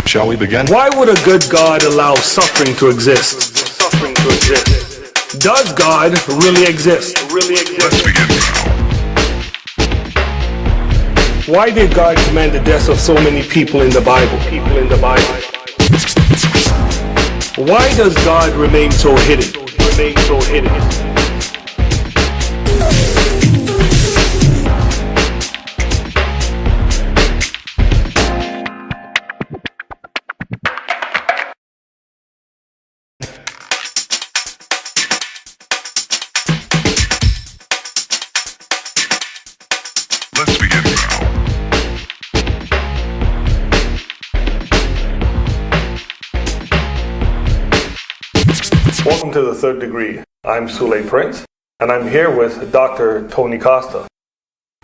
Shall we begin? Why would a good God allow suffering to exist? Does God really exist? Let's begin now. Why did God command the deaths of so many people in the Bible? Why does God remain so hidden? Let's begin now. Welcome to the Third Degree. I'm Sule Prince, and I'm here with Dr. Tony Costa.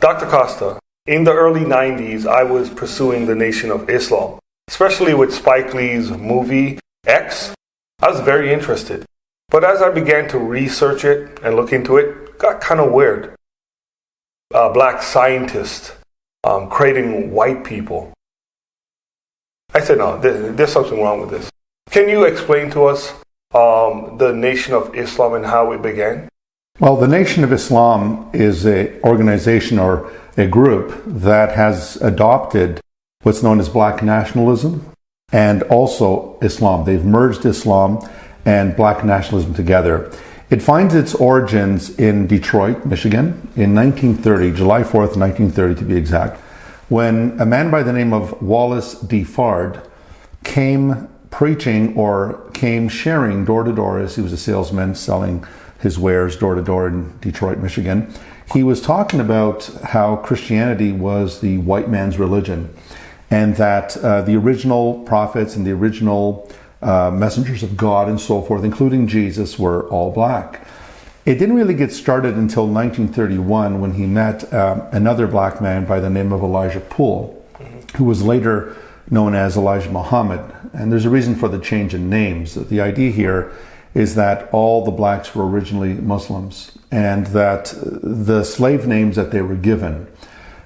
Dr. Costa, in the early 90s, I was pursuing the Nation of Islam, especially with Spike Lee's movie X. I was very interested. But as I began to research it and look into it, it got kind of weird. Black scientists creating white people. I said, no, there's something wrong with this. Can you explain to us the Nation of Islam and how it began? Well, the Nation of Islam is an organization or a group that has adopted what's known as black nationalism and also Islam. They've merged Islam and black nationalism together. It finds its origins in Detroit, Michigan, in 1930, July 4th, 1930 to be exact, when a man by the name of Wallace Fard came preaching or came sharing door to door as he was a salesman selling his wares door to door in Detroit, Michigan. He was talking about how Christianity was the white man's religion and that the original prophets and the original messengers of God and so forth, including Jesus, were all black. It didn't really get started until 1931 when he met another black man by the name of Elijah Poole, who was later known as Elijah Muhammad. And there's a reason for the change in names. The idea here is that all the blacks were originally Muslims and that the slave names that they were given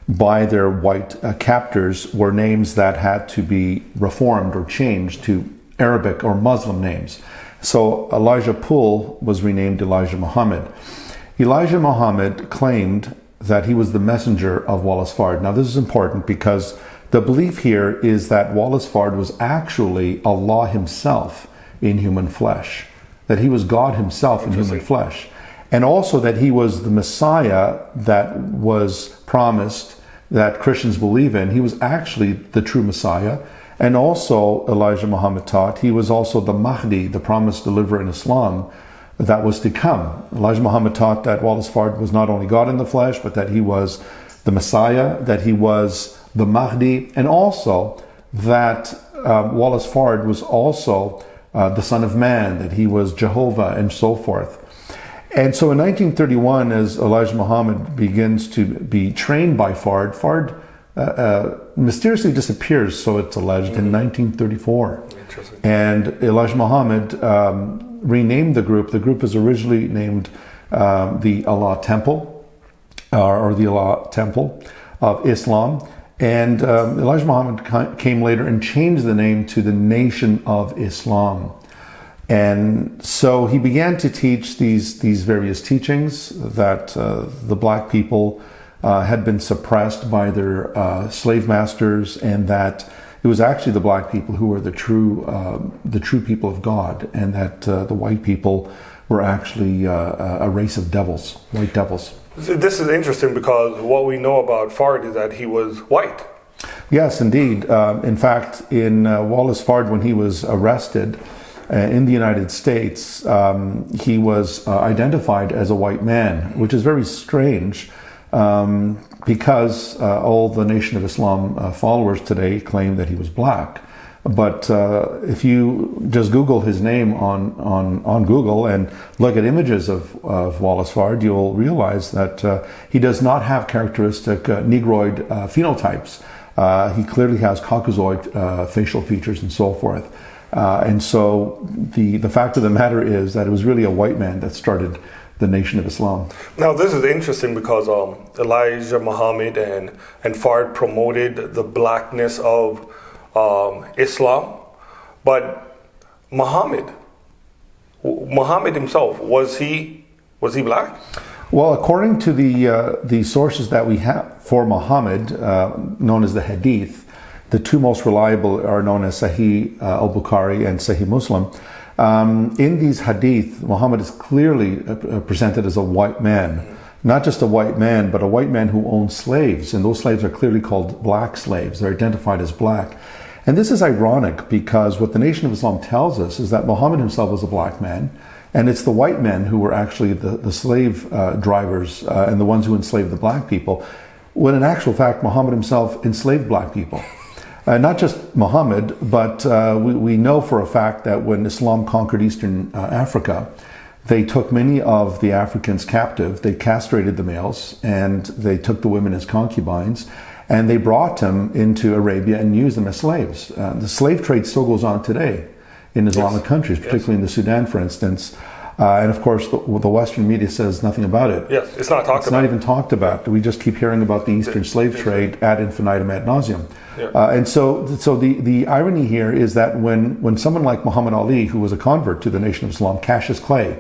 by their white captors were names that had to be reformed or changed to Arabic or Muslim names. So Elijah Poole was renamed Elijah Muhammad. Elijah Muhammad claimed that he was the messenger of Wallace Fard. Now this is important because the belief here is that Wallace Fard was actually Allah himself in human flesh, that he was God himself in human flesh, and also that he was the Messiah that was promised that Christians believe in. He was actually the true Messiah. And also, Elijah Muhammad taught, he was also the Mahdi, the promised deliverer in Islam that was to come. Elijah Muhammad taught that Wallace Fard was not only God in the flesh, but that he was the Messiah, that he was the Mahdi, and also that Wallace Fard was also the Son of Man, that he was Jehovah, and so forth. And so in 1931, as Elijah Muhammad begins to be trained by Fard, Fard mysteriously disappears, so it's alleged, in 1934. And Elijah Muhammad renamed the group. The group was originally named the Allah Temple, or the Allah Temple of Islam. And Elijah Muhammad came later and changed the name to the Nation of Islam. And so he began to teach these various teachings that the black people had been suppressed by their slave masters, and that it was actually the black people who were the true people of God, and that the white people were actually a race of devils, white devils. This is interesting because what we know about Fard is that he was white. Yes, indeed. In fact, in Wallace Fard, when he was arrested in the United States, he was identified as a white man, which is very strange. Because all the Nation of Islam followers today claim that he was black. But if you just Google his name on Google and look at images of Wallace Fard, you'll realize that he does not have characteristic Negroid phenotypes. He clearly has Caucasoid facial features and so forth. And so the fact of the matter is that it was really a white man that started the Nation of Islam. Now this is interesting because Elijah Muhammad and Fard promoted the blackness of Islam, but Muhammad himself, was he black? Well, according to the sources that we have for Muhammad, known as the Hadith, the two most reliable are known as Sahih al-Bukhari and Sahih Muslim. In these Hadith, Muhammad is clearly presented as a white man. Not just a white man, but a white man who owned slaves. And those slaves are clearly called black slaves. They're identified as black. And this is ironic because what the Nation of Islam tells us is that Muhammad himself was a black man. And it's the white men who were actually the slave drivers and the ones who enslaved the black people. When in actual fact, Muhammad himself enslaved black people. Not just Muhammad, but we know for a fact that when Islam conquered Eastern Africa, they took many of the Africans captive, they castrated the males, and they took the women as concubines, and they brought them into Arabia and used them as slaves. The slave trade still goes on today in Islamic countries, particularly in the Sudan, for instance. And of course, the Western media says nothing about it. Yes, it's not talked about. It's not even talked about. We just keep hearing about the Eastern slave trade ad infinitum, ad nauseum. Yeah. And so the irony here is that when someone like Muhammad Ali, who was a convert to the Nation of Islam, Cassius Clay,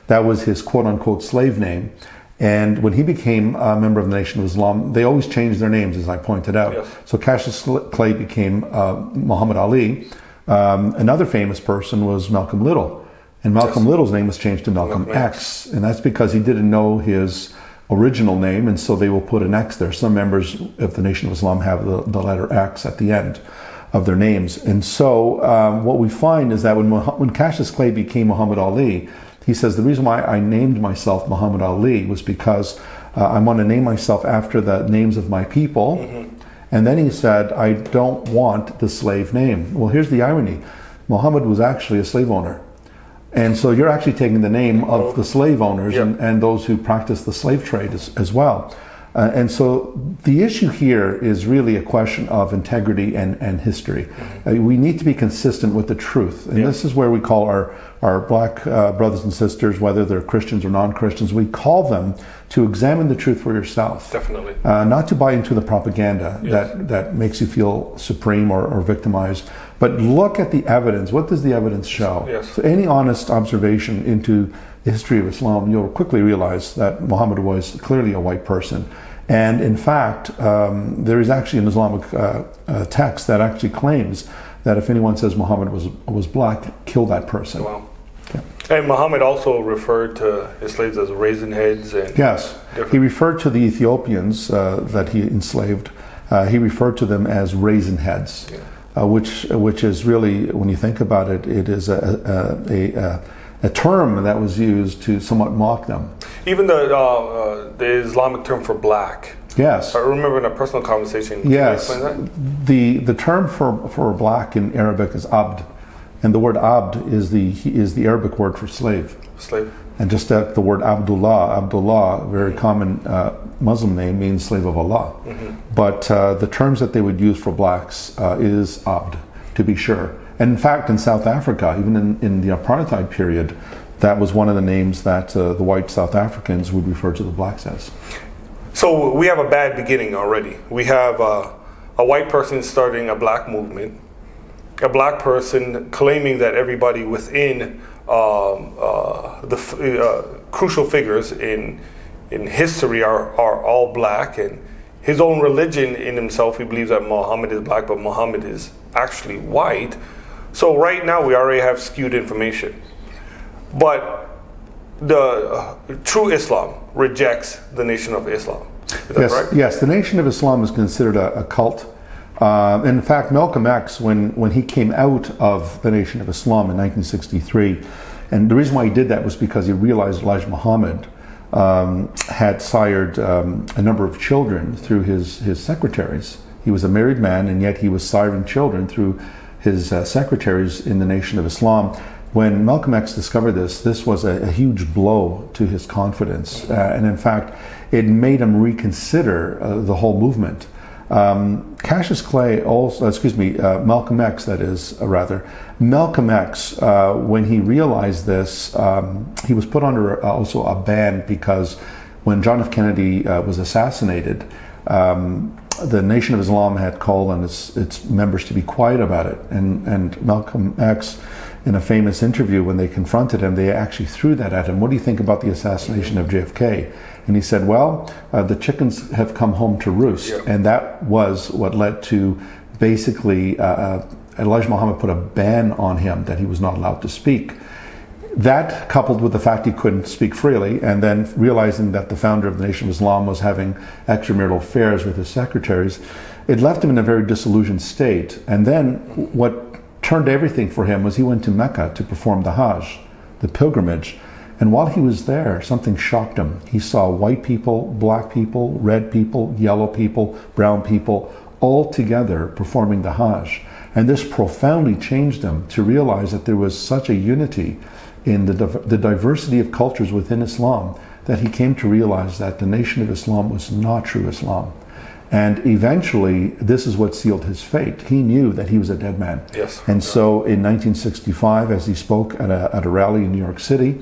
that was his quote-unquote slave name, and when he became a member of the Nation of Islam, they always changed their names, as I pointed out. Yes. So Cassius Clay became Muhammad Ali. Another famous person was Malcolm Little. And Malcolm Little's name was changed to Malcom X. And that's because he didn't know his original name, and so they will put an X there. Some members of the Nation of Islam have the letter X at the end of their names. And so what we find is that when Cassius Clay became Muhammad Ali, he says, the reason why I named myself Muhammad Ali was because I want to name myself after the names of my people. Mm-hmm. And then he said, I don't want the slave name. Well, here's the irony. Muhammad was actually a slave owner. And so you're actually taking the name of the slave owners and those who practice the slave trade as well. And so the issue here is really a question of integrity and history. We need to be consistent with the truth. And this is where we call our black brothers and sisters, whether they're Christians or non-Christians, we call them to examine the truth for yourself. Definitely. Not to buy into the propaganda that makes you feel supreme or victimized, but look at the evidence. What does the evidence show? Yes. So any honest observation into the history of Islam, you'll quickly realize that Muhammad was clearly a white person. And in fact, there is actually an Islamic text that actually claims that if anyone says Muhammad was black, kill that person. Wow. Okay. And Muhammad also referred to his slaves as raisin heads. And yes, he referred to the Ethiopians that he enslaved. He referred to them as raisin heads, which is really, when you think about it, it is a term that was used to somewhat mock them. Even the Islamic term for black. Yes. I remember in a personal conversation. Can you explain that? The term for black in Arabic is abd, and the word abd is the Arabic word for slave. Slave. And just the word Abdullah, very common Muslim name, means slave of Allah. Mm-hmm. But the terms that they would use for blacks is abd, to be sure. And in fact, in South Africa, even in the apartheid period, that was one of the names that the white South Africans would refer to the blacks as. So we have a bad beginning already. We have a white person starting a black movement, a black person claiming that everybody within the crucial figures in history are all black, and his own religion in himself, he believes that Muhammad is black, but Muhammad is actually white. So right now we already have skewed information. But the true Islam rejects the Nation of Islam. Is that right? Yes, the Nation of Islam is considered a cult. In fact, Malcom X, when he came out of the Nation of Islam in 1963, and the reason why he did that was because he realized Elijah Muhammad had sired a number of children through his secretaries. He was a married man, and yet he was siring children through his secretaries in the Nation of Islam. When Malcom X discovered this was a huge blow to his confidence, and in fact, it made him reconsider the whole movement. Cassius Clay also, Malcom X, Malcom X, when he realized this, he was put under also a ban because when John F. Kennedy was assassinated, the Nation of Islam had called on its members to be quiet about it. And Malcom X, in a famous interview, when they confronted him, they actually threw that at him. What do you think about the assassination of JFK? And he said, well, the chickens have come home to roost. Yeah. And that was what led to basically Elijah Muhammad put a ban on him, that he was not allowed to speak. That, coupled with the fact he couldn't speak freely, and then realizing that the founder of the Nation of Islam was having extramarital affairs with his secretaries, it left him in a very disillusioned state. And then what turned everything for him was he went to Mecca to perform the Hajj, the pilgrimage. And while he was there, something shocked him. He saw white people, black people, red people, yellow people, brown people, all together performing the Hajj. And this profoundly changed him to realize that there was such a unity in the diversity of cultures within Islam, that he came to realize that the Nation of Islam was not true Islam. And eventually, this is what sealed his fate. He knew that he was a dead man. Yes. And so in 1965, as he spoke at a rally in New York City,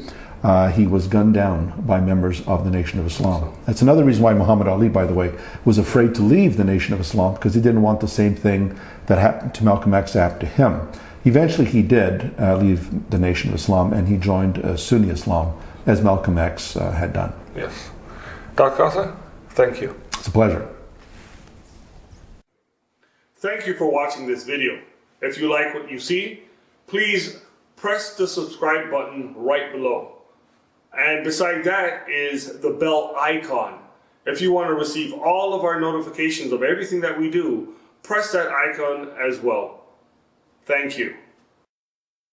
he was gunned down by members of the Nation of Islam. That's another reason why Muhammad Ali, by the way, was afraid to leave the Nation of Islam, because he didn't want the same thing that happened to Malcolm X to happen to him. Eventually he did leave the Nation of Islam, and he joined Sunni Islam, as Malcolm X had done. Yes. Dr. Costa, thank you. It's a pleasure. Thank you for watching this video. If you like what you see, please press the subscribe button right below. And beside that is the bell icon. If you want to receive all of our notifications of everything that we do, press that icon as well. Thank you.